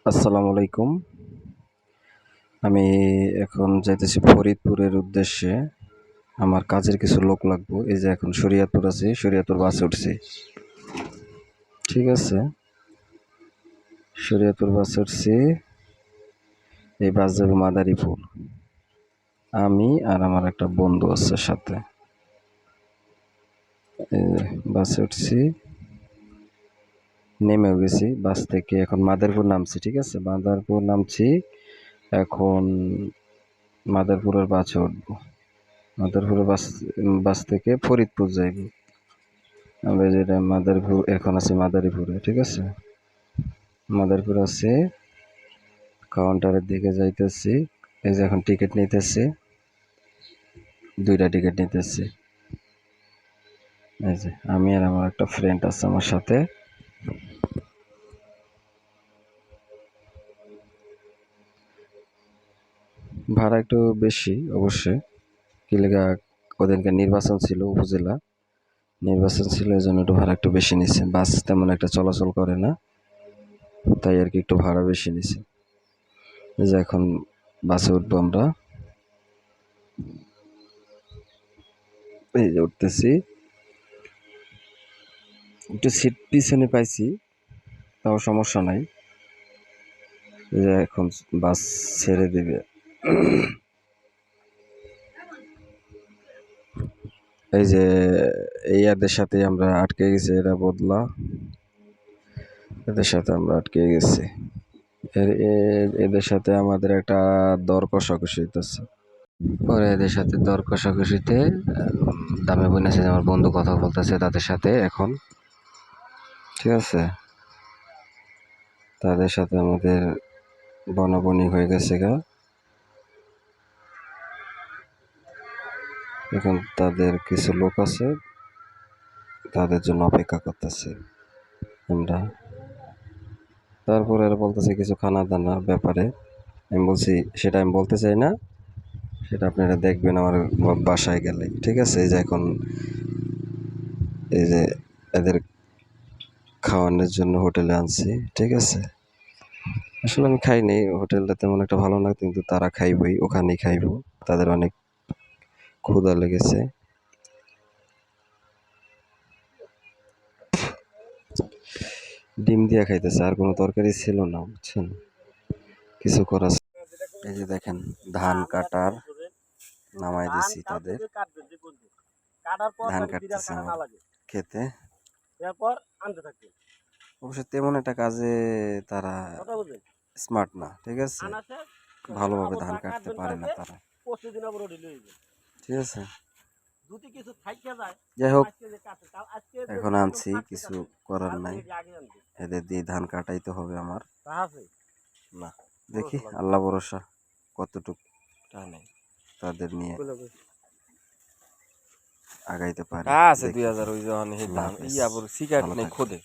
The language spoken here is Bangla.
আসসালামু আলাইকুম। আমি এখন যাইতেছি ফরিদপুরের উদ্দেশ্যে। আমার কাজের কিছু লোক লাগবো। এই যে এখন শরীয়তপুর আছি, শরীয়তপুর বাসে উঠছি। ঠিক আছে, শরীয়তপুর বাসে উঠছি। এই বাস যাবে মাদারীপুর। আমি আর আমার একটা বন্ধু আছে সাথে। বাসে উঠছি, নেমেও গেছি বাস থেকে। এখন মাদারীপুর নামছি। ঠিক আছে, মাদারীপুর নামছি। এখন মাদারীপুরের বাসে উঠবো। মাদারীপুরের বাস থেকে ফরিদপুর যাইব। আমরা যেটা মাদারীপুর, এখন আছি মাদারীপুরে। ঠিক আছে, মাদারীপুর আছে, কাউন্টারের দিকে যাইতেছি। এই যে এখন টিকিট নিতেছি, 2টা টিকিট নিতেছি। এই যে আমি আর আমার একটা ফ্রেন্ড আছে আমার সাথে। ভাড়া একটু বেশি অবশ্যই, কি লেগা, ওদেরকে নির্বাচন ছিল, উপজেলা নির্বাচন ছিল, এই জন্য একটু ভাড়া একটু বেশি নিচ্ছে। বাস তেমন একটা চলাচল করে না, তাই আর কি একটু ভাড়া বেশি নিছে। এই যে এখন বাসে উঠবো আমরা। এই যে উঠতেছি, একটু সিট পিছনে পাইছি, তাও সমস্যা নাই। এই যে এখন বাস ছেড়ে দিবে। এই যে এই এদের সাথে আমরা আটকে গেছি, এরা বদলা, এদের সাথে আমরা আটকে গেছি। এদের সাথে আমাদের একটা দর কষাকষি হইতেছে। পরে এদের সাথে দর কষাকষিতে দামে বনেছে, আমার বন্ধু কথা বলতেছে তাদের সাথে এখন। ঠিক আছে, তাদের সাথে আমাদের বনাবনি হয়ে গেছে গা। এখন তাদের কিছু লোক আছে, তাদের জন্য অপেক্ষা করতেছে আমরা। তারপরে এরা বলতেছে কিছু খানা দানার ব্যাপারে। আমি বলছি সেটা আমি বলতে চাই না, সেটা আপনারা দেখবেন আমার বাসায় গেলে। ঠিক আছে, এই যে এখন এই যে এদের খাওয়ানোর জন্য হোটেলে আনছি। ঠিক আছে, আসলে আমি খাইনি, হোটেলটা তেমন একটা ভালো না, কিন্তু তারা খাইবই, ওখানেই খাইবো। তাদের অনেক ক্ষুধা লেগেছে। ডিম দিয়া খাইতেছে, আর কোনো তরকারি ছিল না, বুঝছেন, কিছু করার। এই যে দেখেন ধান কাটার নামাই দিছি তাদের, ধান কাটতেছে আমার খেতে। অবশ্য তেমন একটা কাজে তারা স্মার্ট না। ঠিক আছে, ভালোভাবে ধান কাটতে পারে না তারা। ঠিক আছে, যাই হোক, এখন আনছি, কিছু করার নাই, এদের দিয়ে ধান কাটাইতে হবে আমার। না, দেখি আল্লাহ ভরসা কতটুক টানে তাদের নিয়ে আগাইতে পারে। আছে 2000 ওই যখন সিগারেট নেই খোদে।